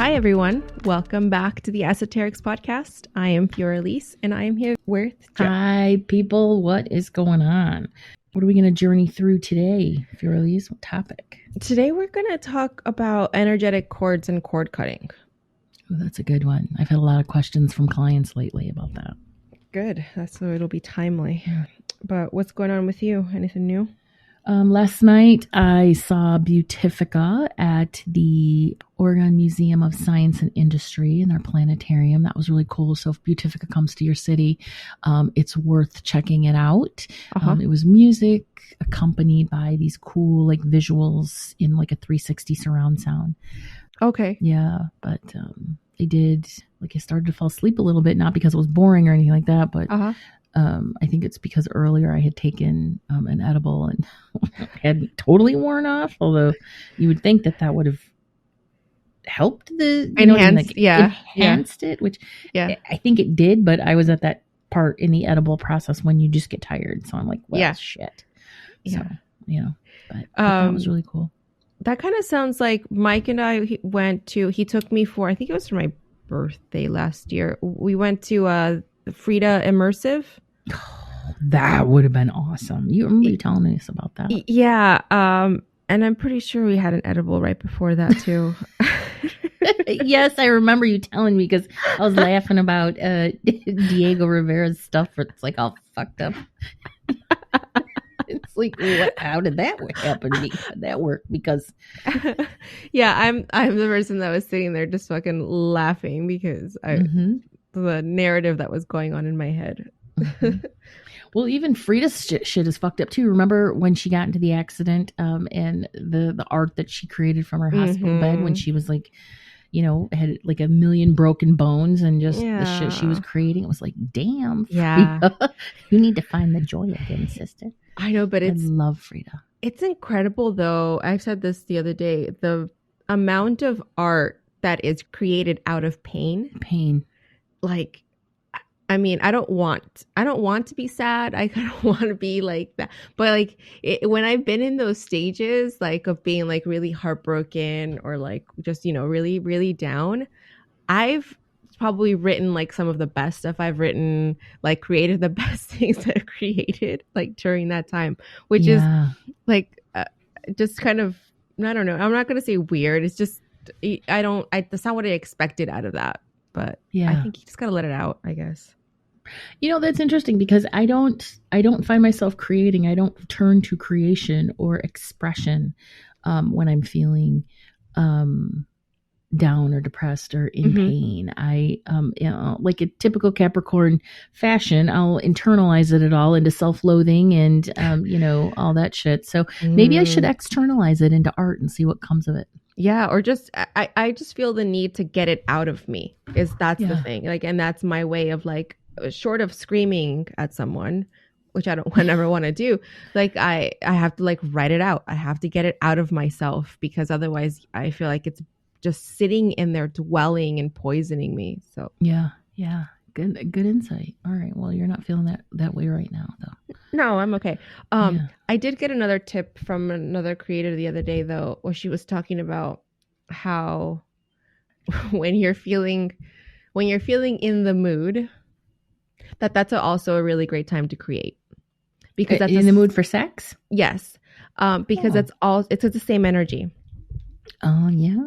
Hi, everyone. Welcome back to the Esoterics Podcast. I am Fiora Elise, and I am here with Jeff. Hi, people. What is going on? What are we going to journey through today, Fiora Elise? What topic? Today, we're going to talk about energetic cords and cord cutting. Oh, that's a good one. I've had a lot of questions from clients lately about that. Good. That's so it'll be timely. Yeah. But what's going on with you? Anything new? Last night, I saw Beautifica at the Oregon Museum of Science and Industry in their planetarium. That was really cool. So if Beautifica comes to your city, it's worth checking it out. It was music accompanied by these cool like visuals in like a 360 surround sound. Okay. Yeah, but I did, like I started to fall asleep a little bit, not because it was boring or anything like that, but I think it's because earlier I had taken an edible and hadn't totally worn off, although you would think that would have helped the enhanced it, which I think it did, but I was at that part in the edible process when you just get tired. So I'm like, well, shit. So, but that was really cool. That kind of sounds like Mike and I he took me for, I think it was for my birthday last year. We went to Frida Immersive. That would have been awesome. You remember you telling us about that? Yeah. And I'm pretty sure we had an edible right before that too. Yes, I remember you telling me because I was laughing about Diego Rivera's stuff. It's like all fucked up. It's like, how did that happen? How did that work? Because I'm the person that was sitting there just fucking laughing because the narrative that was going on in my head. Well, even Frida's shit is fucked up too. Remember when she got into the accident and the art that she created from her hospital bed when she was like, had like a million broken bones and just the shit she was creating. It was like, damn, Frida, you need to find the joy again, sister. I know, but I love Frida. It's incredible though. I said this the other day, the amount of art that is created out of pain. Like, I mean, I don't want to be sad. I kind of want to be like that. But like when I've been in those stages, like of being like really heartbroken or like just, really, really down, I've probably written like some of the best stuff I've written, like created the best things I've created like during that time, which is like just kind of, I don't know. I'm not going to say weird. It's just, that's not what I expected out of that. But I think you just got to let it out, I guess. That's interesting because I don't find myself creating. I don't turn to creation or expression when I'm feeling down or depressed or in pain. I, like a typical Capricorn fashion, I'll internalize it all into self-loathing and, all that shit. So maybe I should externalize it into art and see what comes of it. Yeah. Or just, I just feel the need to get it out of me that's the thing. Like, and that's my way of like, short of screaming at someone, which I don't never want to do. Like I have to like write it out. I have to get it out of myself because otherwise I feel like it's just sitting in there dwelling and poisoning me. So yeah. Good insight. All right. Well, you're not feeling that way right now though. No, I'm okay. I did get another tip from another creator the other day though, where she was talking about how when you're feeling in the mood, that's also a really great time to create. Because that's in the mood for sex? Yes. Because it's the same energy. Oh yeah.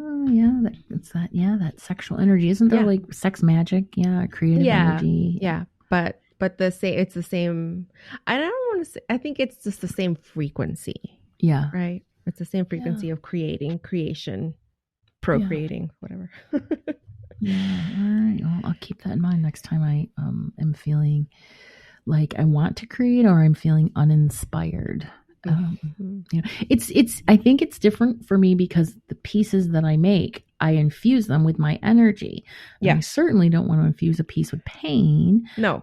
That's that. Yeah, that sexual energy. Isn't there like sex magic? Yeah, creative energy. Yeah, but it's the same. I don't want to say. I think it's just the same frequency. Yeah. Right. It's the same frequency of creation, procreating, whatever. Yeah. All right. Well, I'll keep that in mind next time I am feeling like I want to create or I'm feeling uninspired. It's I think it's different for me because the pieces that I make, I infuse them with my energy. And I certainly don't want to infuse a piece with pain. No.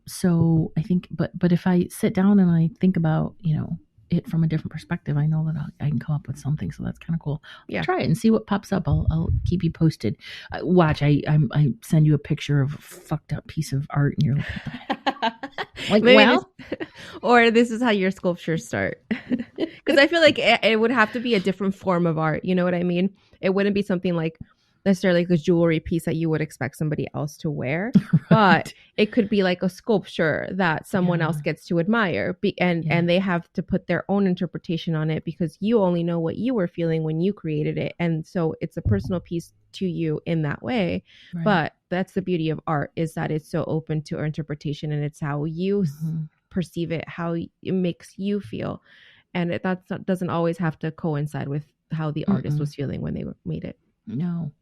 So I think, but if I sit down and I think about, it from a different perspective, I know that I can come up with something. So that's kind of cool. Yeah. I'll try it and see what pops up. I'll keep you posted. Watch, I send you a picture of a fucked up piece of art and you're like, or this is how your sculptures start. Because I feel like it would have to be a different form of art. You know what I mean? It wouldn't be something like necessarily like a jewelry piece that you would expect somebody else to wear, Right. but it could be like a sculpture that someone else gets to admire, and they have to put their own interpretation on it because you only know what you were feeling when you created it, and so it's a personal piece to you in that way. Right. But that's the beauty of art, is that it's so open to our interpretation, and it's how you perceive it, how it makes you feel, and that doesn't always have to coincide with how the artist was feeling when they made it. No.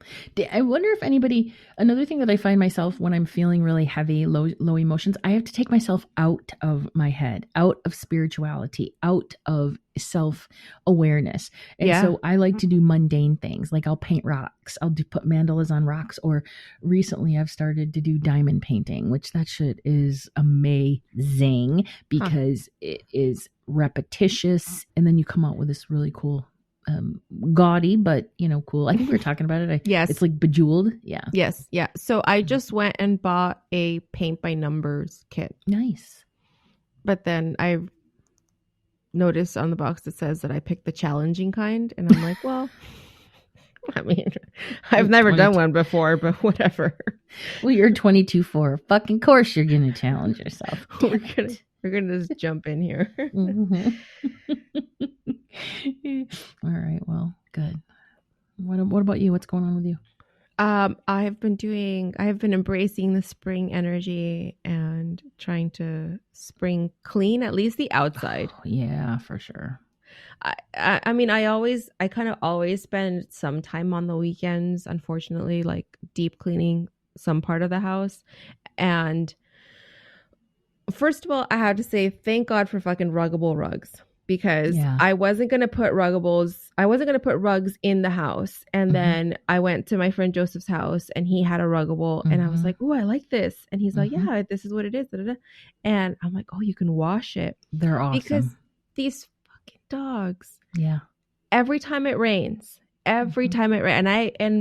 I wonder if anybody, another thing that I find myself when I'm feeling really heavy, low emotions, I have to take myself out of my head, out of spirituality, out of self-awareness. And so I like to do mundane things. Like I'll paint rocks. I'll put mandalas on rocks. Or recently I've started to do diamond painting, which that shit is amazing because it is repetitious. And then you come out with this really cool gaudy, but cool. I think we were talking about it. Yes. It's like bejeweled. Yeah. Yes. Yeah. So I just went and bought a paint by numbers kit. Nice. But then I noticed on the box it says that I picked the challenging kind. And I'm like, well, I mean, I've never done one before, but whatever. Well, you're 22 for fucking course you're going to challenge yourself. We're gonna just jump in here. All right. Well, good. What about you? What's going on with you? I have been embracing the spring energy and trying to spring clean, at least the outside. Oh, yeah, for sure. I mean, I kind of always spend some time on the weekends, unfortunately, like deep cleaning some part of the house. And first of all, I have to say, thank God for fucking ruggable rugs, because I wasn't going to put rugs in the house. And then I went to my friend Joseph's house and he had a ruggable and I was like, oh, I like this. And he's like, yeah, this is what it is. And I'm like, oh, you can wash it. They're awesome. Because these fucking dogs. Yeah. Every time it rains, and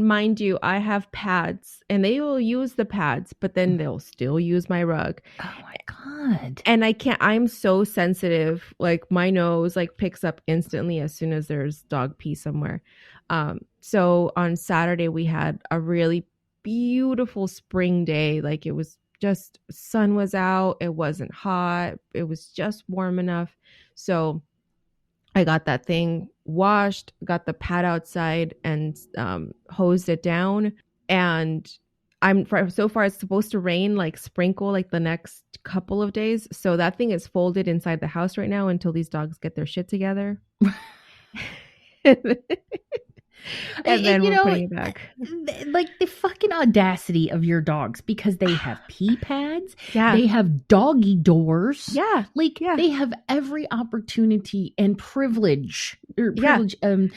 mind you, I have pads and they will use the pads, but then they'll still use my rug. Oh my God. And I'm so sensitive. Like my nose picks up instantly as soon as there's dog pee somewhere. So on Saturday we had a really beautiful spring day. Like it was just, sun was out. It wasn't hot. It was just warm enough. So I got that thing washed, got the pad outside and hosed it down. And so far it's supposed to rain, sprinkle the next couple of days. So that thing is folded inside the house right now until these dogs get their shit together. And then we're putting it back. Like the fucking audacity of your dogs, because they have pee pads. Yeah. They have doggy doors. Yeah. They have every opportunity and privilege. Or privilege. No,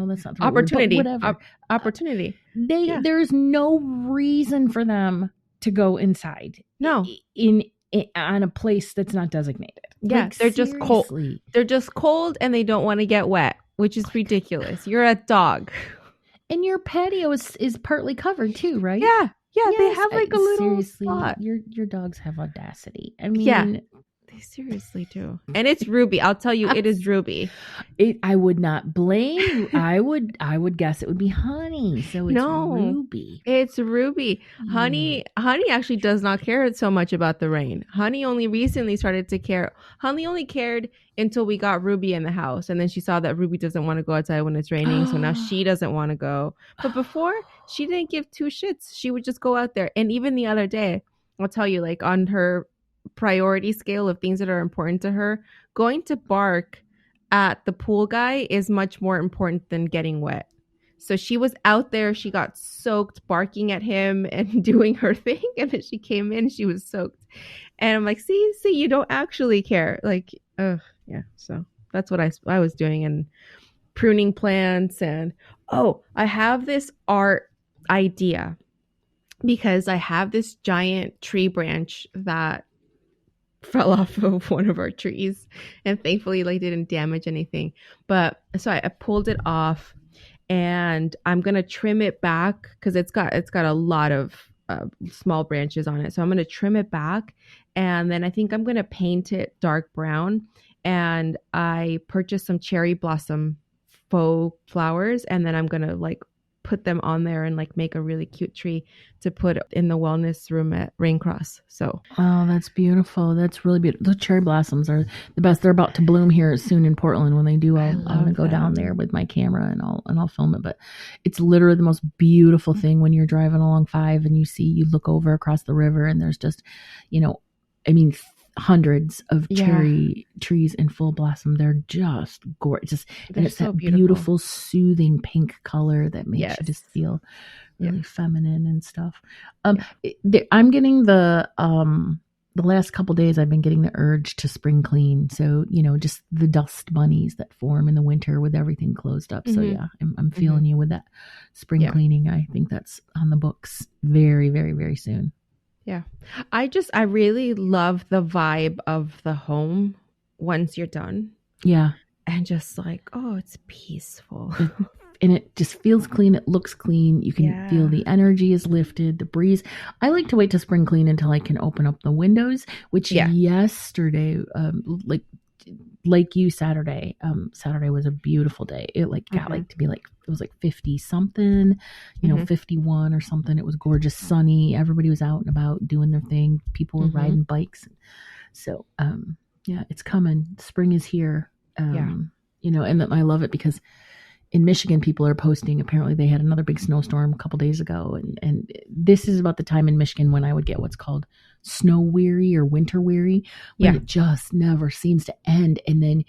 that's not the opportunity. Word, whatever. Opportunity. There's no reason for them to go inside. No. On a place that's not designated. Yeah. They're seriously. Just cold. They're just cold and they don't want to get wet, which is ridiculous. You're a dog. And your patio is partly covered too, right? Yeah. Yeah. Yes, they have a little seriously, spot. Your dogs have audacity. I mean, they seriously do. And it's Ruby. I'll tell you, it is Ruby. I would not blame you. I would guess it would be Honey. So it's Ruby. It's Ruby. Honey actually does not care so much about the rain. Honey only recently started to care. Honey only cared until we got Ruby in the house. And then she saw that Ruby doesn't want to go outside when it's raining. So now she doesn't want to go. But before, she didn't give two shits. She would just go out there. And even the other day, I'll tell you, on her priority scale of things that are important to her, going to bark at the pool guy is much more important than getting wet. So she was out there, she got soaked barking at him and doing her thing, and then she came in, she was soaked. And I'm like, see, you don't actually care. So that's what I was doing, and pruning plants. And I have this art idea because I have this giant tree branch that fell off of one of our trees, and thankfully didn't damage anything. But so I pulled it off, and I'm gonna trim it back because it's got a lot of small branches on it. So I'm gonna trim it back, and then I think I'm gonna paint it dark brown. And I purchased some cherry blossom faux flowers, and then I'm gonna put them on there and like make a really cute tree to put in the wellness room at Raincross. So, oh, that's beautiful. That's really beautiful. The cherry blossoms are the best. They're about to bloom here soon in Portland. When they do, I'm gonna go down there with my camera and I'll film it. But it's literally the most beautiful thing when you're driving along 5 and you look over across the river and there's just, hundreds of cherry trees in full blossom. They're just gorgeous. And it's so that beautiful, soothing pink color that makes you just feel really feminine and stuff. I'm getting the last couple days I've been getting the urge to spring clean. So, just the dust bunnies that form in the winter with everything closed up. So I'm feeling you with that spring cleaning. I think that's on the books very, very, very soon. Yeah. I really love the vibe of the home once you're done. Yeah. And just like, oh, it's peaceful. And it just feels clean. It looks clean. You can feel the energy is lifted, the breeze. I like to wait to spring clean until I can open up the windows, which yesterday, like you, Saturday was a beautiful day. It got it was 50 something, 51 or something. It was gorgeous, sunny. Everybody was out and about doing their thing. People were riding bikes. So, it's coming. Spring is here. And I love it because in Michigan, people are posting, apparently they had another big snowstorm a couple days ago. And this is about the time in Michigan when I would get what's called snow weary or winter weary, when it just never seems to end. And then,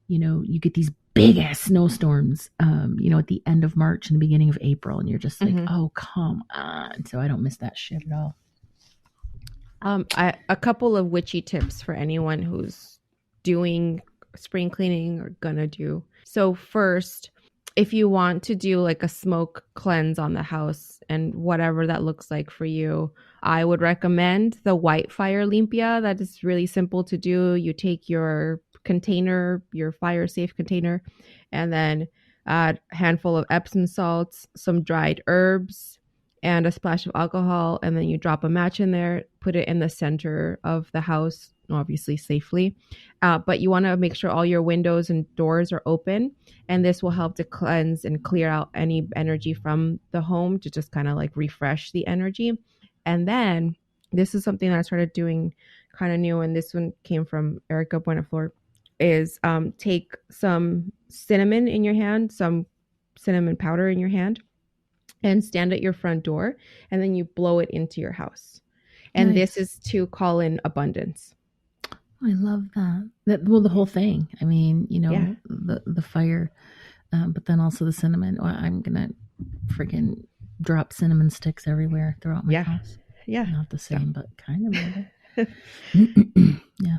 you get these big ass snowstorms, at the end of March and the beginning of April. And you're just like, oh, come on. So I don't miss that shit at all. A couple of witchy tips for anyone who's doing spring cleaning or gonna do. So first, if you want to do like a smoke cleanse on the house and whatever that looks like for you, I would recommend the white fire limpia. That is really simple to do. You take your container, your fire safe container, and then add a handful of Epsom salts, some dried herbs, and a splash of alcohol. And then you drop a match in there, put it in the center of the house, obviously safely. But you want to make sure all your windows and doors are open. And this will help to cleanse and clear out any energy from the home to just kind of like refresh the energy. And then this is something that I started doing kind of new. And this one came from Erica Buenaflor, is take some cinnamon in your hand, some cinnamon powder in your hand, and stand at your front door. And then you blow it into your house. And this is to call in abundance. I love that. Well, the whole thing. I mean, the fire, but then also the cinnamon. Well, I'm going to freaking drop cinnamon sticks everywhere throughout my house. Yeah. Not the same, but kind of.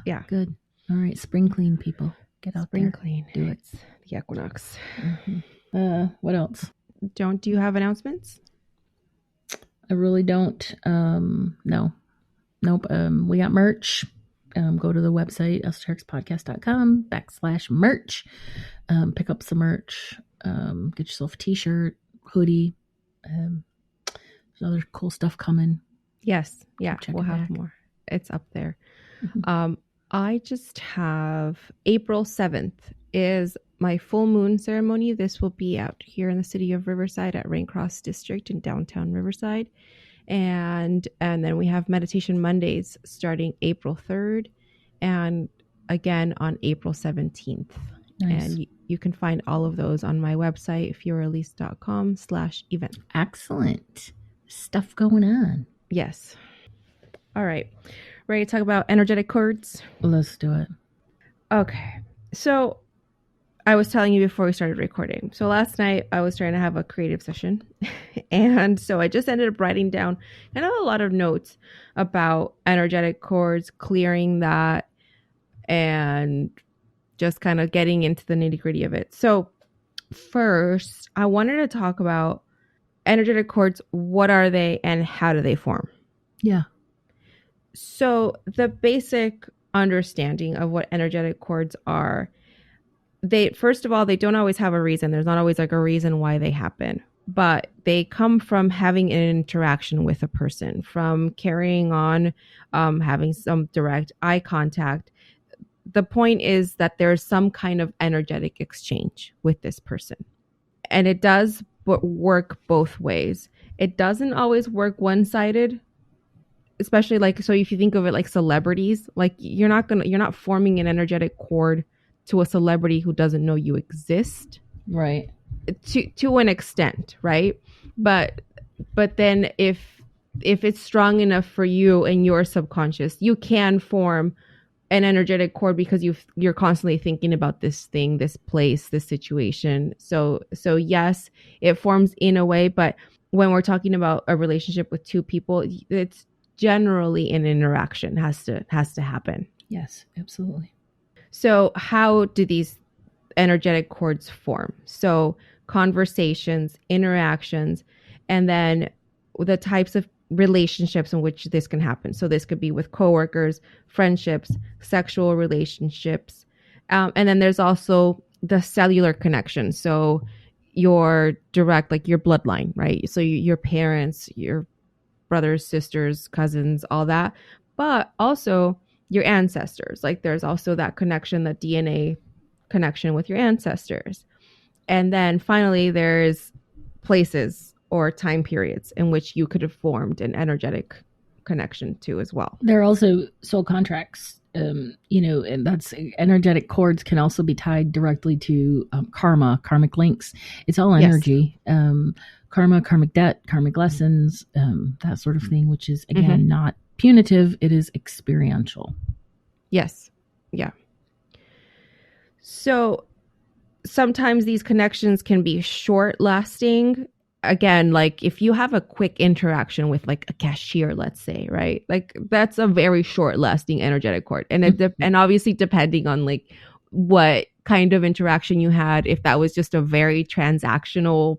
Yeah. Good. All right. Spring clean, people. Get out there. Spring clean. Do it. It's the equinox. What else? Do you have announcements? I really don't. No. Nope. We got merch. Go to the website, esotericspodcast.com/merch. Pick up some merch. Get yourself a t-shirt, hoodie. There's other cool stuff coming. Yes. Yeah. We'll have more. It's up there. I just have April 7th is my full moon ceremony. This will be out here in the city of Riverside at Raincross District in downtown Riverside. And then we have Meditation Mondays starting April 3rd and again on April 17th. Nice. And you can find all of those on my website, fiorelise.com/event. Excellent. Stuff going on. Yes. All right. Ready to talk about energetic cords? Let's do it. Okay. So I was telling you before we started recording. So last night I was trying to have a creative session. And so I just ended up writing down kind of a lot of notes about energetic cords, clearing that, and just kind of getting into the nitty-gritty of it. So first, I wanted to talk about energetic cords. What are they and how do they form? Yeah. So the basic understanding of what energetic cords are, first of all, they don't always have a reason. There's not always like a reason why they happen, but they come from having an interaction with a person, from carrying on, having some direct eye contact. The point is that there's some kind of energetic exchange with this person. And it does work both ways. It doesn't always work one-sided, especially like, so if you think of it like celebrities, like you're not forming an energetic cord to a celebrity who doesn't know you exist. Right. To an extent, right? But then if it's strong enough for you and your subconscious, you can form an energetic cord because you're constantly thinking about this thing, this place, this situation. So yes, it forms in a way, but when we're talking about a relationship with two people, it's generally an interaction has to happen. Yes, absolutely. So how do these energetic cords form? So conversations, interactions, and then the types of relationships in which this can happen. So this could be with coworkers, friendships, sexual relationships. And then there's also the cellular connection. So your direct, like your bloodline, right? So your parents, your brothers, sisters, cousins, all that. But also your ancestors. Like there's also that connection, that DNA connection with your ancestors. And then finally, there's places or time periods in which you could have formed an energetic connection to as well. There are also soul contracts, and that's energetic cords can also be tied directly to karmic links. It's all energy, yes. Karma, karmic debt, karmic lessons, that sort of thing, which is, again, not punitive. It is experiential. Yes. Yeah. So sometimes these connections can be short lasting. Again, like if you have a quick interaction with like a cashier, let's say, right? Like that's a very short lasting energetic cord. And and obviously depending on like what kind of interaction you had, if that was just a very transactional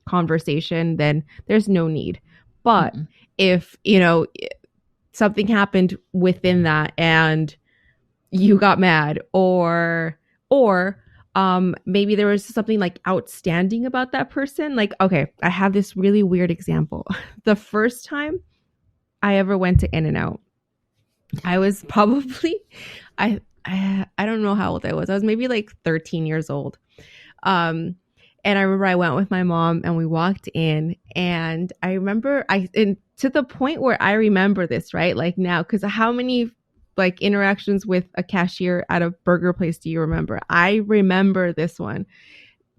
conversation, then there's no need. But if, something happened within that and you got mad or maybe there was something like outstanding about that person. Like, okay, I have this really weird example. The first time I ever went to In-N-Out, I was probably, I don't know how old I was. I was maybe like 13 years old. And I remember I went with my mom and we walked in, and I remember to the point where I remember this, right? Like now, because how many like interactions with a cashier at a burger place do you remember? I remember this one.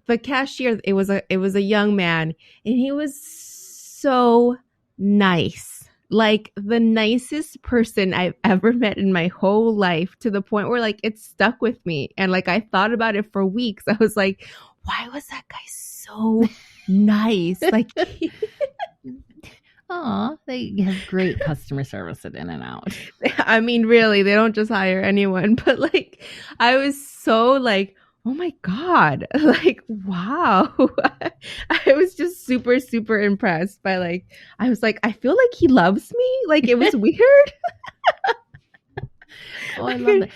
The cashier, it was a young man, and he was so nice. Like the nicest person I've ever met in my whole life, to the point where like it stuck with me. And like I thought about it for weeks. I was like, why was that guy so nice? Like oh, they have great customer service at In-N-Out. I mean, really, they don't just hire anyone. But like, I was so like, oh my God, like, wow. I was just super, super impressed by like, I was like, I feel like he loves me. Like it was weird. Oh, I love that.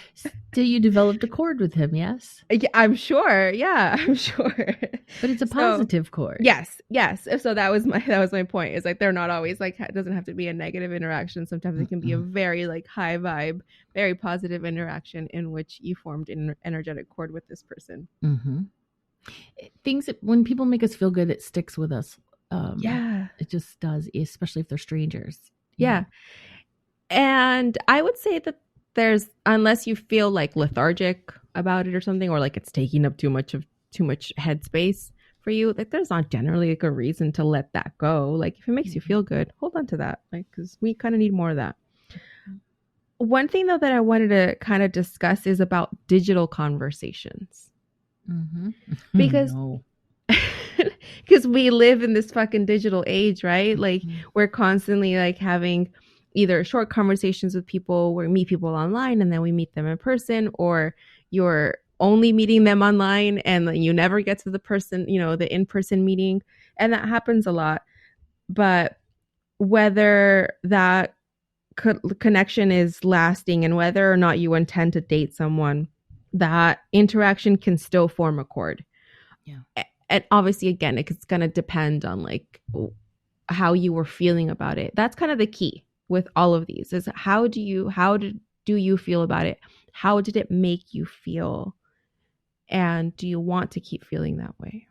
So you developed a cord with him, yes? Yeah, I'm sure. Yeah, I'm sure. But it's a positive cord. Yes. So that was my point. Is like they're not always like, it doesn't have to be a negative interaction. Sometimes it can be a very like high vibe, very positive interaction in which you formed an energetic cord with this person. Things that when people make us feel good, it sticks with us. Yeah, it just does, especially if they're strangers. Yeah. And I would say that unless you feel like lethargic about it or something, or like it's taking up too much headspace for you, like there's not generally like a reason to let that go. Like if it makes you feel good, hold on to that, like, because we kind of need more of that. One thing though that I wanted to kind of discuss is about digital conversations. Because we live in this fucking digital age, right? Like we're constantly like having either short conversations with people where we meet people online and then we meet them in person, or you're only meeting them online and you never get to the person, the in-person meeting. And that happens a lot. But whether that connection is lasting and whether or not you intend to date someone, that interaction can still form a cord. Yeah. And obviously, again, it's going to depend on like how you were feeling about it. That's kind of the key with all of these, is how do you feel about it? How did it make you feel? And do you want to keep feeling that way?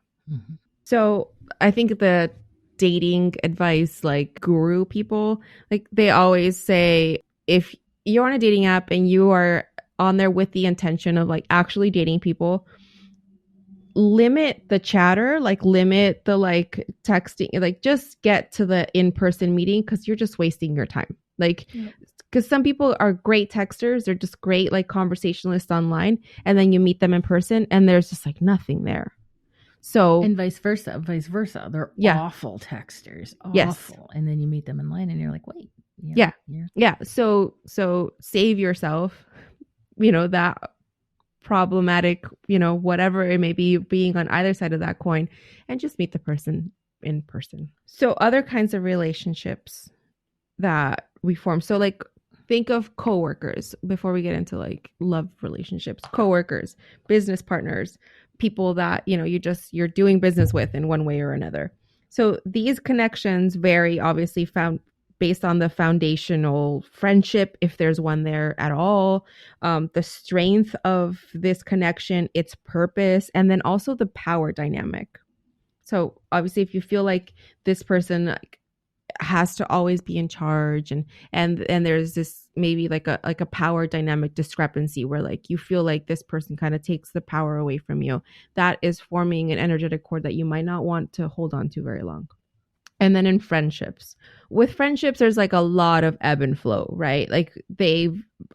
So I think the dating advice, like guru people, like they always say, if you're on a dating app and you are on there with the intention of like actually dating people, limit the chatter, like limit the like texting, like just get to the in-person meeting, because you're just wasting your time. Like, because some people are great texters, they're just great like conversationalists online, and then you meet them in person and there's just like nothing there. So, and vice versa. They're awful texters, awful. Yes. And then you meet them in line and you're like, wait. Yeah. So save yourself, that problematic, whatever it may be being on either side of that coin, and just meet the person in person. So other kinds of relationships that we form. So like think of coworkers before we get into like love relationships. Coworkers, business partners, people that, you're doing business with in one way or another. So these connections vary, obviously, based on the foundational friendship, if there's one there at all, the strength of this connection, its purpose, and then also the power dynamic. So obviously, if you feel like this person has to always be in charge, and there's this maybe like a power dynamic discrepancy where like you feel like this person kind of takes the power away from you, that is forming an energetic cord that you might not want to hold on to very long. And then in friendships, there's like a lot of ebb and flow, right? Like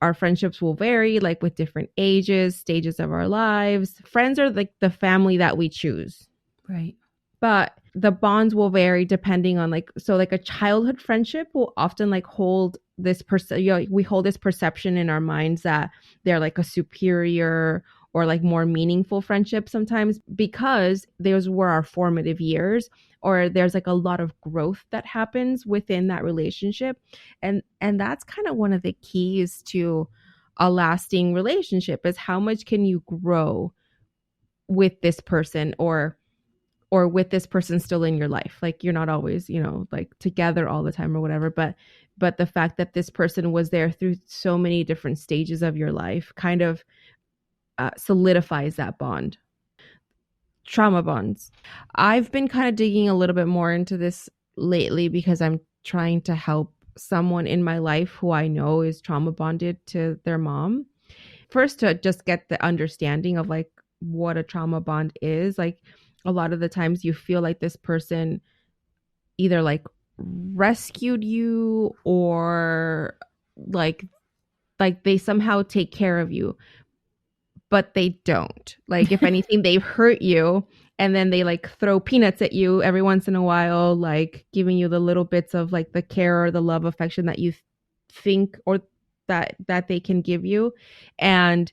our friendships will vary, like with different ages, stages of our lives. Friends are like the family that we choose. Right. But the bonds will vary depending on like a childhood friendship will often like hold this we hold this perception in our minds that they're like a superior or like more meaningful friendship sometimes, because those were our formative years, or there's like a lot of growth that happens within that relationship. And that's kind of one of the keys to a lasting relationship, is how much can you grow with this person, or with this person still in your life. Like you're not always, like together all the time or whatever, but the fact that this person was there through so many different stages of your life kind of solidifies that bond. Trauma bonds. I've been kind of digging a little bit more into this lately because I'm trying to help someone in my life who I know is trauma bonded to their mom. First, to just get the understanding of like what a trauma bond is. Like a lot of the times you feel like this person either like rescued you, or like they somehow take care of you, but they don't. Like if anything, they've hurt you, and then they like throw peanuts at you every once in a while, like giving you the little bits of like the care or the love, affection that you think or that they can give you. And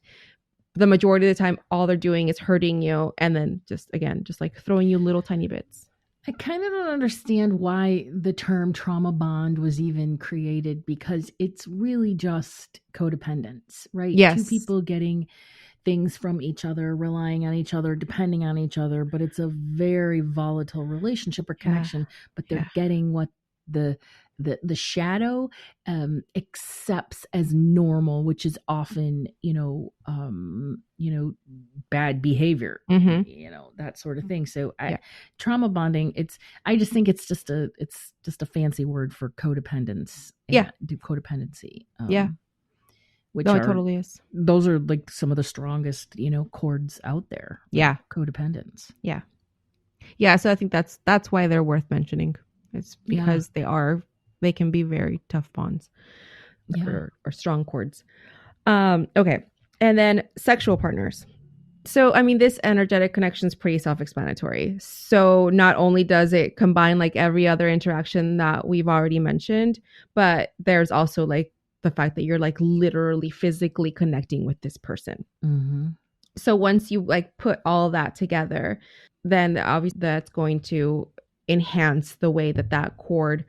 the majority of the time, all they're doing is hurting you, and then just like throwing you little tiny bits. I kind of don't understand why the term trauma bond was even created, because it's really just codependence, right? Yes. Two people getting things from each other, relying on each other, depending on each other, but it's a very volatile relationship or connection, but they're getting what the shadow accepts as normal, which is often, bad behavior, that sort of thing. So trauma bonding, I just think it's just a fancy word for codependence. Codependency. Which it totally is. Those are like some of the strongest, cords out there. Yeah. Codependence. Yeah. Yeah. So I think that's why they're worth mentioning. It's because they can be very tough bonds or strong cords. Okay. And then sexual partners. So, I mean, this energetic connection is pretty self-explanatory. So not only does it combine like every other interaction that we've already mentioned, but there's also like the fact that you're like literally physically connecting with this person. Mm-hmm. So once you like put all that together, then obviously that's going to enhance the way that cord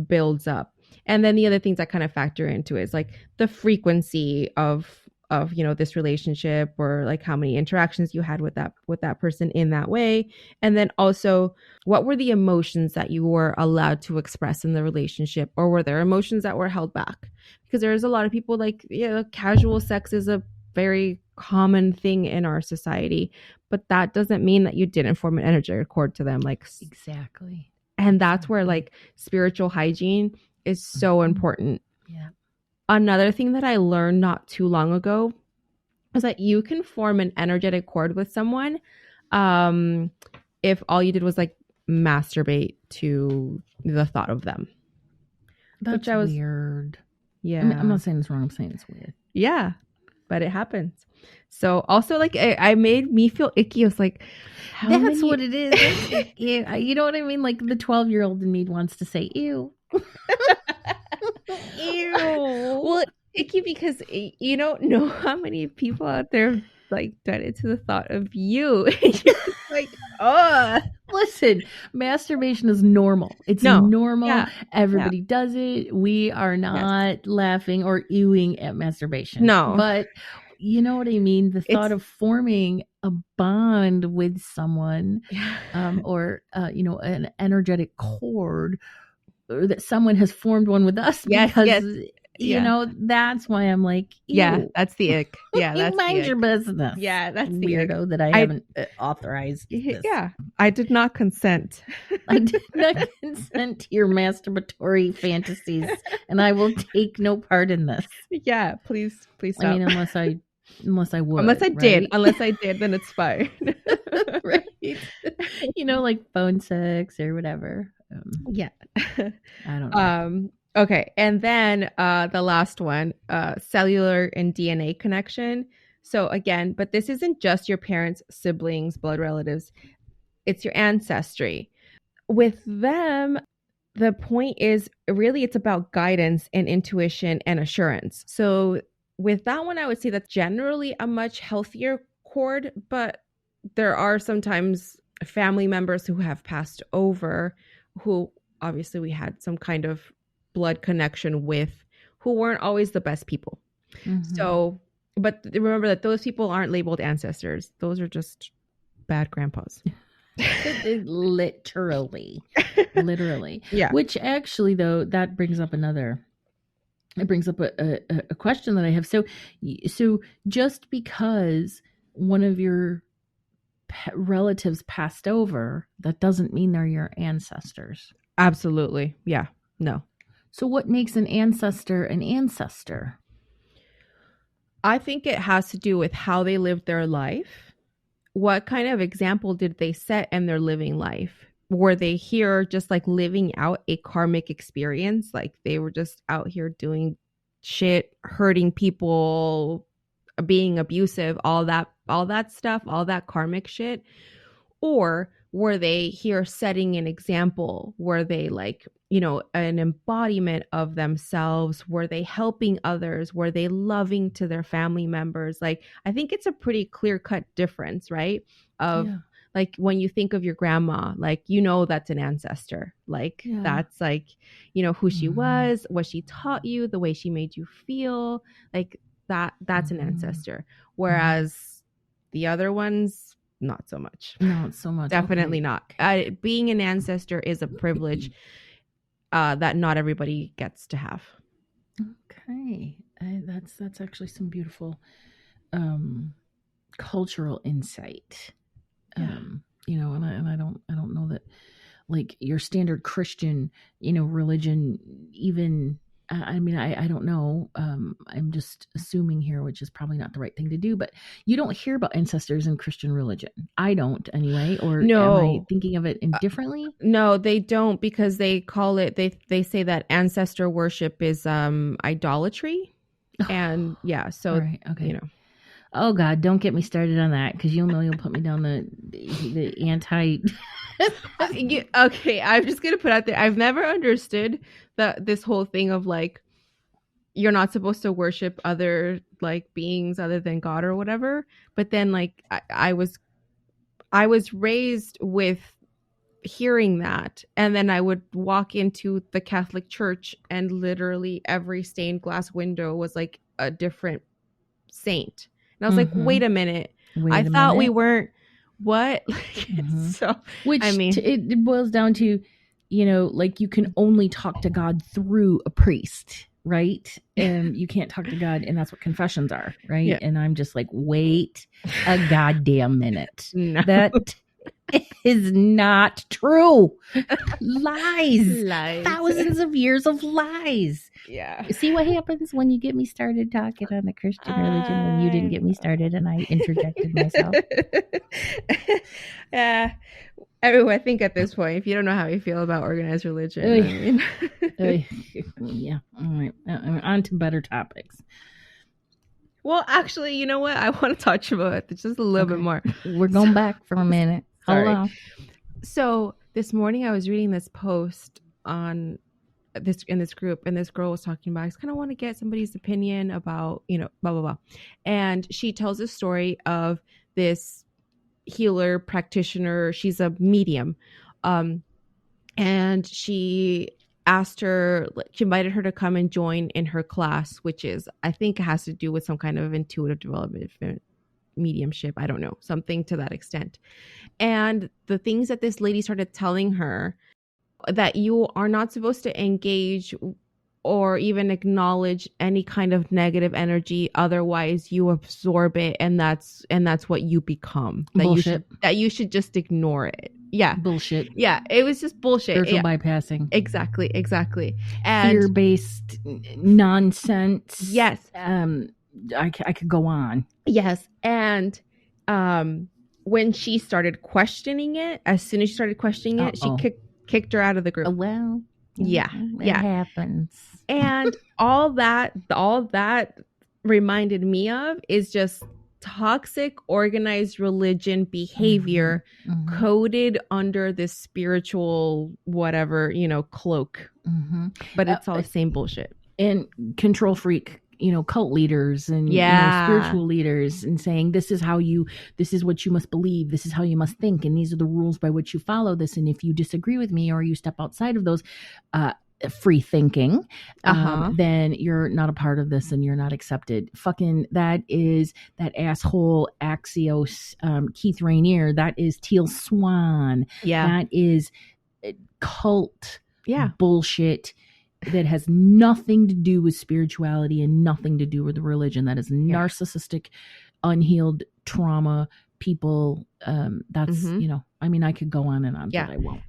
builds up. And then the other things that kind of factor into it is like the frequency of this relationship, or like how many interactions you had with that person in that way. And then also, what were the emotions that you were allowed to express in the relationship, or were there emotions that were held back? Because there's a lot of people like, casual sex is a very common thing in our society, but that doesn't mean that you didn't form an energetic cord to them. Like, exactly. And that's where like spiritual hygiene is so important. Yeah. Another thing that I learned not too long ago is that you can form an energetic cord with someone if all you did was like masturbate to the thought of them. That's weird. Yeah. I mean, I'm not saying it's wrong. I'm saying it's weird. Yeah. But it happens. So also like I made me feel icky. I was like, that's what it is. You know what I mean? Like the 12-year-old in me wants to say, ew. Ew. Well, icky because you don't know how many people out there like done it to the thought of you. Like, listen, masturbation is normal. It's normal. Yeah. Everybody does it. We are not laughing or ewing at masturbation. No. But you know what I mean? The thought of forming a bond with someone or, an energetic cord, or that someone has formed one with us because, you know, that's why I'm like, ew. Yeah, that's the ick. Yeah, that's you mind your business. Yeah, that's the weirdo that I haven't authorized this. Yeah, I did not consent. I did not consent to your masturbatory fantasies, and I will take no part in this. Yeah, please stop. I mean, unless I would. Unless I did, then it's fine. Right. You know, like phone sex or whatever. Yeah. I don't know. Okay. And then the last one, cellular and DNA connection. So again, but this isn't just your parents, siblings, blood relatives. It's your ancestry. With them, the point is really it's about guidance and intuition and assurance. So with that one, I would say that's generally a much healthier cord, but there are sometimes family members who have passed over who obviously we had some kind of blood connection with who weren't always the best people. Mm-hmm. So, but remember that those people aren't labeled ancestors. Those are just bad grandpas. Literally. Yeah. Which actually, though, that brings up a question that I have. So just because one of your relatives passed over, that doesn't mean they're your ancestors. Absolutely. Yeah. No. So what makes an ancestor an ancestor? I think it has to do with how they lived their life. What kind of example did they set in their living life? Were they here just like living out a karmic experience? Like they were just out here doing shit, hurting people, being abusive, all that stuff, all that karmic shit? Or were they here setting an example? Were they like, an embodiment of themselves? Were they helping others? Were they loving to their family members? Like, I think it's a pretty clear-cut difference, right? Like when you think of your grandma, like, that's an ancestor. Like that's like, who she was, what she taught you, the way she made you feel, like that's an ancestor. Whereas the other ones, not so much. Definitely not. Being an ancestor is a privilege that not everybody gets to have. Okay. That's actually some beautiful cultural insight. Yeah. And I don't know that like your standard Christian, religion even, I mean, I don't know. I'm just assuming here, which is probably not the right thing to do, but you don't hear about ancestors in Christian religion. I don't anyway, or no. Am I thinking of it indifferently? No, they don't, because they call it, they say that ancestor worship is idolatry. And yeah, so, right, okay. Oh God, don't get me started on that, because you'll put me down the anti. Okay, I'm just gonna put out there, I've never understood this whole thing of like you're not supposed to worship other like beings other than God or whatever. But then like I was raised with hearing that, and then I would walk into the Catholic Church and literally every stained glass window was like a different saint. And I was like, wait a minute. I thought we weren't what? So which it boils down to, like you can only talk to God through a priest. right? And you can't talk to God, and that's what confessions are, right? Yeah. And I'm just like, wait a goddamn minute. No. That is not true. Lies. Thousands of years of lies. Yeah. See what happens when you get me started talking on the Christian religion when you didn't get me started and I interjected myself. Yeah. I think at this point, if you don't know how you feel about organized religion, yeah. All right. On to better topics. Well, actually, you know what? I want to touch about it just a little bit more. We're going back for a minute. Hold on. So this morning I was reading this post on in this group, and this girl was talking about, I just kind of want to get somebody's opinion about, blah, blah, blah. And she tells a story of this healer practitioner. She's a medium. And she invited her to come and join in her class, which is, I think it has to do with some kind of intuitive development mediumship. I don't know, something to that extent. And the things that this lady started telling her, that you are not supposed to engage or even acknowledge any kind of negative energy, otherwise you absorb it, and that's what you become. Bullshit. That you should just ignore it. Yeah. Bullshit. Yeah. It was just bullshit. Spiritual bypassing. Exactly. And fear-based nonsense. Yes. I could go on. Yes. And when she started questioning it, as soon as she started questioning it, she kicked her out of the group. Well, yeah. It happens. And all that reminded me of is just toxic organized religion behavior, coded under this spiritual whatever, cloak. But it's all the same bullshit. And control freak, cult leaders and spiritual leaders, and saying this is what you must believe, this is how you must think, and these are the rules by which you follow this, and if you disagree with me or you step outside of those free thinking, then you're not a part of this and you're not accepted. Fucking that asshole Axios, Keith Rainier, that is Teal Swan, that is cult bullshit that has nothing to do with spirituality and nothing to do with religion. That is narcissistic, unhealed trauma people. That's, I could go on and on, but I won't.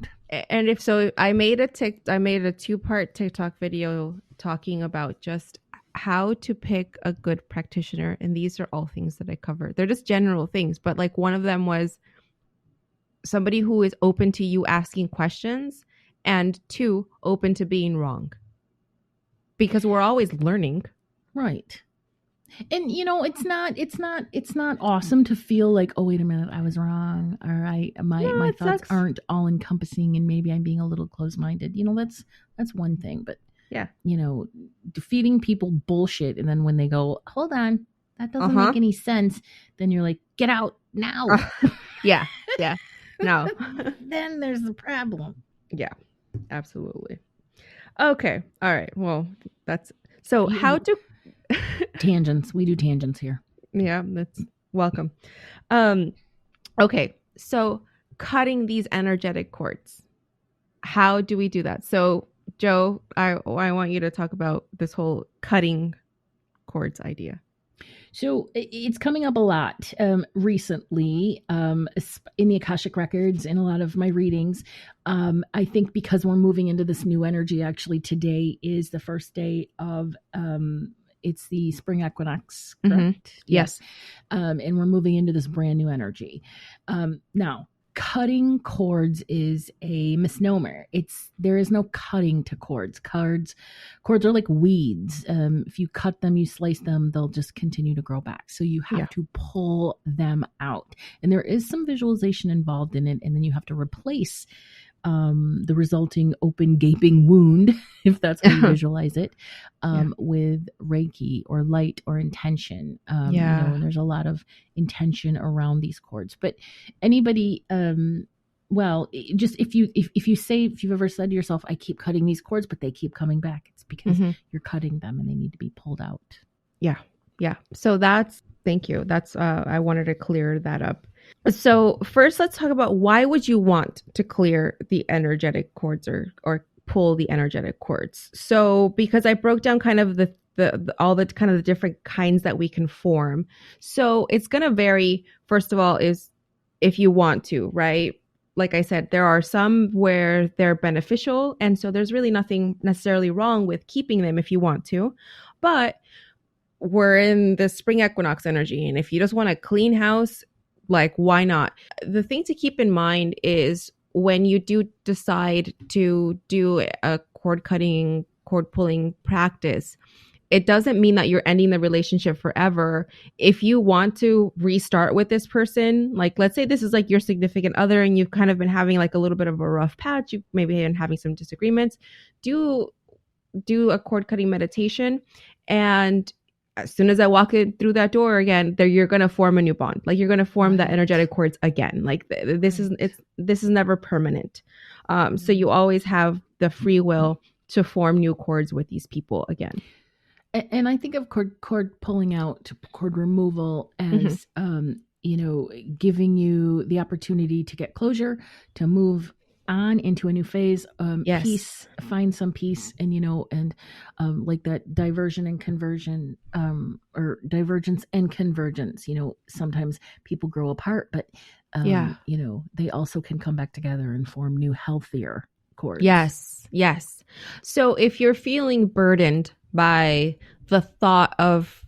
And if so, I made a 2-part TikTok video talking about just how to pick a good practitioner. And these are all things that I cover. They're just general things, but like one of them was somebody who is open to you asking questions, and 2, open to being wrong. Because we're always learning. Right. And it's not awesome to feel like, oh, wait a minute, I was wrong, or my thoughts aren't all encompassing, and maybe I'm being a little closed-minded. That's one thing, but defeating people bullshit, and then when they go, hold on, that doesn't make any sense, then you're like, get out now. Yeah. No. Then there's the problem. Yeah, absolutely. Okay. All right. Well, that's so. How to tangents? We do tangents here. Yeah, that's welcome. Okay. So cutting these energetic cords. How do we do that? So, Joe, I want you to talk about this whole cutting cords idea. So it's coming up a lot recently in the Akashic Records, in a lot of my readings. I think because we're moving into this new energy, actually today is the first day of, it's the spring equinox, correct? Yes. And we're moving into this brand new energy. Now, cutting cords is a misnomer. There is no cutting to cords. Cords are like weeds. If you cut them, you slice them, they'll just continue to grow back. So you have to pull them out. And there is some visualization involved in it. And then you have to replace the resulting open gaping wound, if that's how you visualize it, with Reiki or light or intention. And there's a lot of intention around these cords. But anybody, just if you've ever said to yourself, I keep cutting these cords, but they keep coming back, it's because you're cutting them and they need to be pulled out. Yeah. So thank you. That's I wanted to clear that up. So first, let's talk about why would you want to clear the energetic cords or pull the energetic cords. So because I broke down kind of the all the kind of the different kinds that we can form. So it's going to vary. First of all, is if you want to, right? Like I said, there are some where they're beneficial. And so there's really nothing necessarily wrong with keeping them if you want to. But we're in the spring equinox energy. And if you just want a clean house, like, why not? The thing to keep in mind is when you do decide to do a cord cutting, cord pulling practice, it doesn't mean that you're ending the relationship forever. If you want to restart with this person, like let's say this is like your significant other and you've kind of been having like a little bit of a rough patch, you maybe been having some disagreements, do a cord cutting meditation. And as soon as I walk in through that door again, there you're going to form a new bond. Like you're going to form that energetic cords again. Like this is never permanent. So you always have the free will to form new cords with these people again. And I think of cord pulling out, cord removal as, giving you the opportunity to get closure, to move on into a new phase, yes. Peace, find some peace, and like that diversion and conversion, or divergence and convergence. Sometimes people grow apart, but they also can come back together and form new, healthier cords. Yes. So if you're feeling burdened by the thought of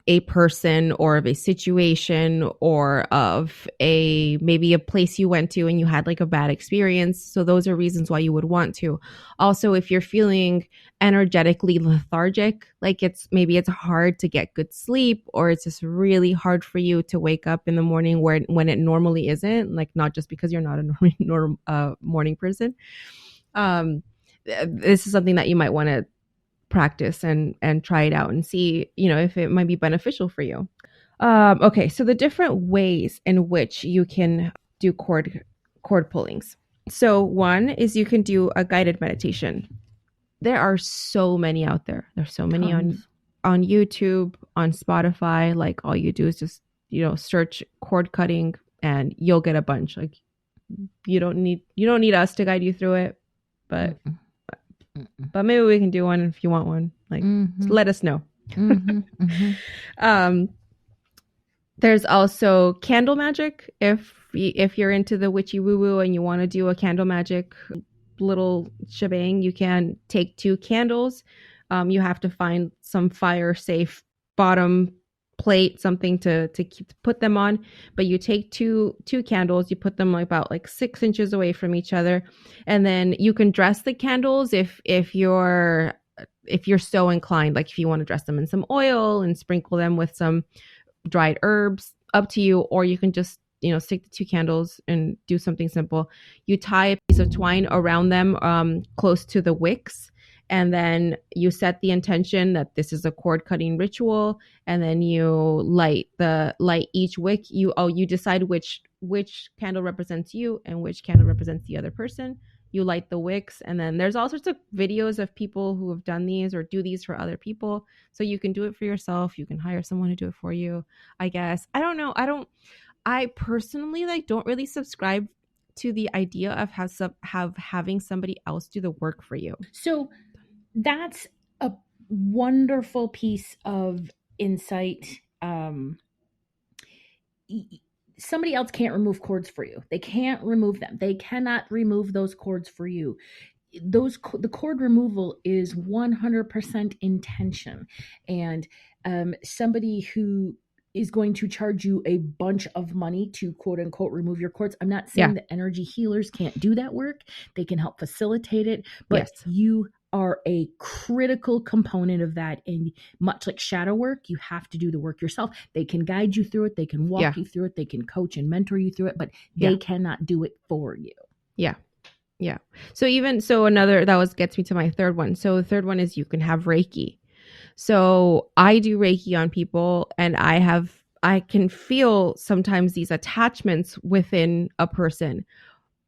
a person or of a situation or of maybe a place you went to and you had like a bad experience, so those are reasons why you would want to. Also, if you're feeling energetically lethargic, like it's hard to get good sleep, or it's just really hard for you to wake up in the morning when it normally isn't, like not just because you're not a morning person. This is something that you might want to practice and try it out and see, if it might be beneficial for you. Okay, so the different ways in which you can do cord pullings. So one is you can do a guided meditation. There are so many out there. There's so many on YouTube, on Spotify. Like all you do is just, search cord cutting and you'll get a bunch. Like you don't need us to guide you through it, but maybe we can do one if you want one. Like, just let us know. There's also candle magic. If you're into the witchy woo woo and you want to do a candle magic little shebang, you can take 2 candles. You have to find some fire safe bottom plate, something to put them on, but you take two candles, you put them about 6 inches away from each other, and then you can dress the candles if you're so inclined, like if you want to dress them in some oil and sprinkle them with some dried herbs, up to you, or you can just stick the 2 candles and do something simple. You tie a piece of twine around them close to the wicks, and then you set the intention that this is a cord cutting ritual, and then you light each wick. You decide which candle represents you and which candle represents the other person. You light the wicks, and then there's all sorts of videos of people who have done these or do these for other people. So you can do it for yourself. You can hire someone to do it for you, I guess. I don't know. I personally don't really subscribe to the idea of having somebody else do the work for you. So that's a wonderful piece of insight. Somebody else can't remove cords for you. They can't remove them. They cannot remove those cords for you. The cord removal is 100% intention. And somebody who is going to charge you a bunch of money to quote unquote remove your cords. I'm not saying that energy healers can't do that work. They can help facilitate it, but you are a critical component of that. And much like shadow work, you have to do the work yourself. They can guide you through it. They can walk you through it. They can coach and mentor you through it, but they cannot do it for you. Yeah. So gets me to my third one. So the third one is you can have Reiki. So I do Reiki on people, and I can feel sometimes these attachments within a person.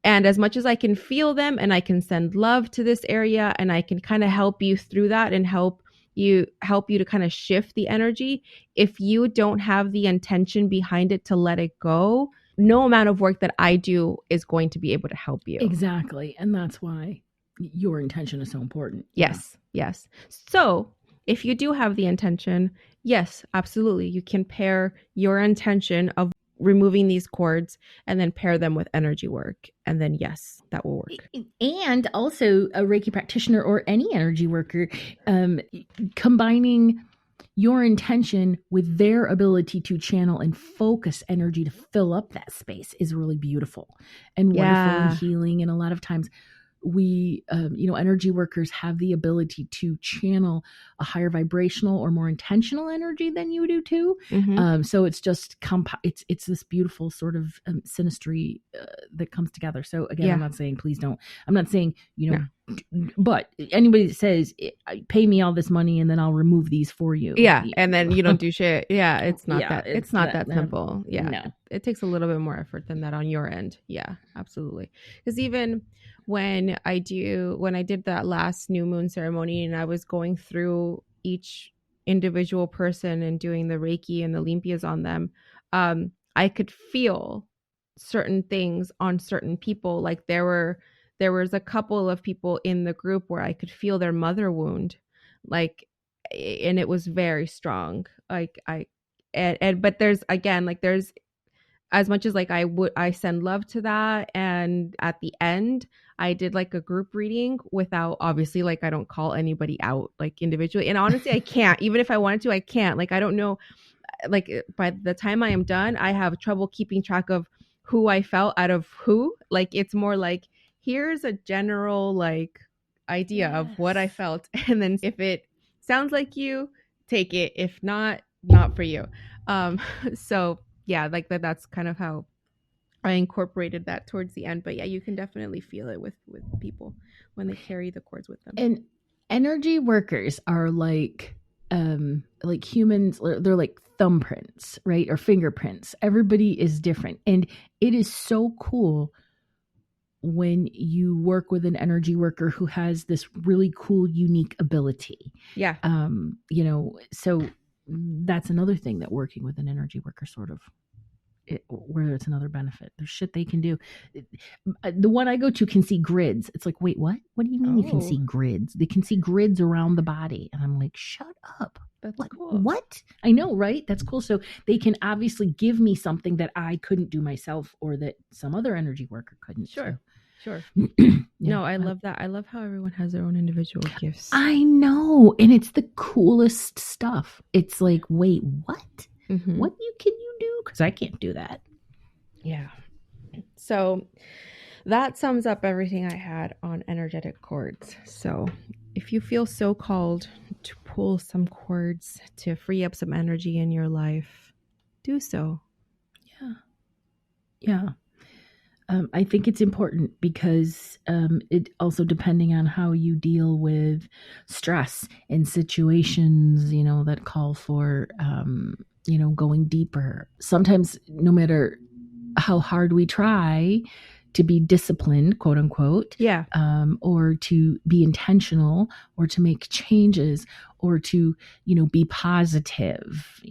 And as much as I can feel them and I can send love to this area and I can kind of help you through that and help you to kind of shift the energy, if you don't have the intention behind it to let it go, no amount of work that I do is going to be able to help you. Exactly. And that's why your intention is so important. Yes. Yeah. Yes. So if you do have the intention, yes, absolutely. You can pair your intention of removing these cords and then pair them with energy work. And then, yes, that will work. And also a Reiki practitioner or any energy worker, combining your intention with their ability to channel and focus energy to fill up that space is really beautiful and wonderful and healing. And a lot of times we, energy workers have the ability to channel a higher vibrational or more intentional energy than you do too. Mm-hmm. So it's just it's this beautiful sort of synastry that comes together. So again, I'm not saying please don't. I'm not saying but anybody that says pay me all this money and then I'll remove these for you. Yeah, and then you don't do shit. Yeah, it's not that. It's not that simple. Yeah, no. It takes a little bit more effort than that on your end. Yeah, absolutely. Because even when I did that last new moon ceremony and I was going through each individual person and doing the Reiki and the limpias on them, I could feel certain things on certain people. Like there was a couple of people in the group where I could feel their mother wound, like, and it was very strong. Like but there's as much as like I send love to that, and at the end I did like a group reading without, obviously, like I don't call anybody out like individually, and honestly I can't. Even if I wanted to, I can't. Like I don't know, like by the time I am done I have trouble keeping track of who I felt out of who. Like it's more like here's a general like idea of what I felt, and then if it sounds like you, take it. If not for you. So yeah, like that's kind of how I incorporated that towards the end. But yeah, you can definitely feel it with people when they carry the cords with them. And energy workers are like humans. They're like thumbprints, right? Or fingerprints. Everybody is different. And it is so cool when you work with an energy worker who has this really cool, unique ability. Yeah. So that's another thing that working with an energy worker sort of, where it's another benefit. There's shit they can do. The one I go to can see grids. It's like, wait, what? What do you mean you can see grids? They can see grids around the body. And I'm like, shut up. That's cool. What? I know, right? That's cool. So they can obviously give me something that I couldn't do myself or that some other energy worker couldn't. Sure. No, I love that. I love how everyone has their own individual gifts. I know. And it's the coolest stuff. It's like, wait, what? Mm-hmm. What can you do? Because I can't do that. Yeah. So that sums up everything I had on energetic cords. So if you feel so called to pull some cords to free up some energy in your life, do so. Yeah. I think it's important because it also, depending on how you deal with stress in situations, that call for, going deeper. Sometimes, no matter how hard we try to be disciplined, quote unquote, or to be intentional, or to make changes, or to, be positive,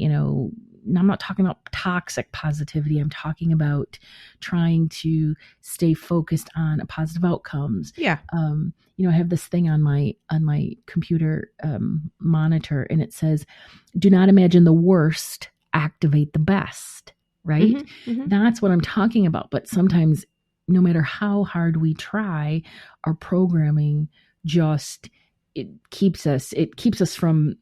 I'm not talking about toxic positivity. I'm talking about trying to stay focused on positive outcomes. Yeah. I have this thing on my computer monitor, and it says, "Do not imagine the worst, activate the best." Right? Mm-hmm, mm-hmm. That's what I'm talking about. But sometimes, no matter how hard we try, our programming it keeps us from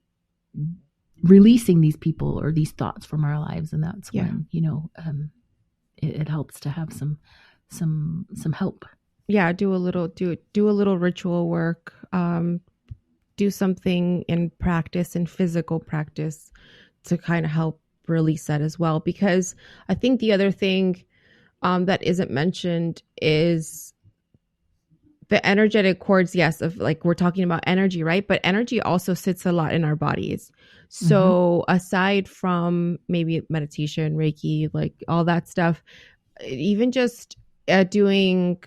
releasing these people or these thoughts from our lives. And that's when, it helps to have some help. Yeah. Do a little ritual work, do something in practice and physical practice to kind of help release that as well. Because I think the other thing, that isn't mentioned is the energetic cords. Yes. Of like, we're talking about energy, right? But energy also sits a lot in our bodies. So aside from maybe meditation, Reiki, like all that stuff, even just doing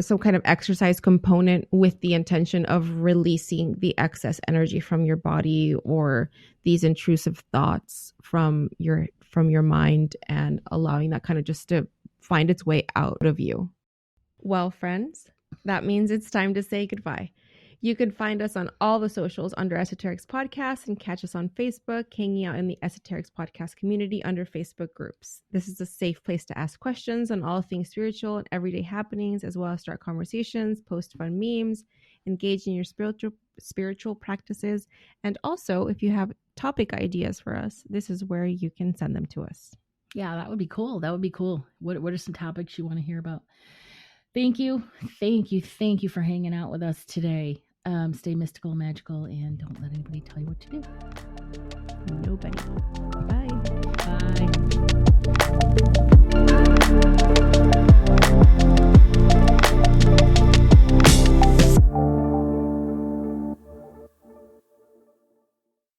some kind of exercise component with the intention of releasing the excess energy from your body or these intrusive thoughts from your mind, and allowing that kind of just to find its way out of you. Well, friends, That means it's time to say goodbye. You can find us on all the socials under Esoterics Podcast and catch us on Facebook, hanging out in the Esoterics Podcast community under Facebook groups. This is a safe place to ask questions on all things spiritual and everyday happenings, as well as start conversations, post fun memes, engage in your spiritual practices. And also, if you have topic ideas for us, this is where you can send them to us. Yeah, that would be cool. That would be cool. What are some topics you want to hear about? Thank you for hanging out with us today. Stay mystical, magical, and don't let anybody tell you what to do. Nobody. Bye.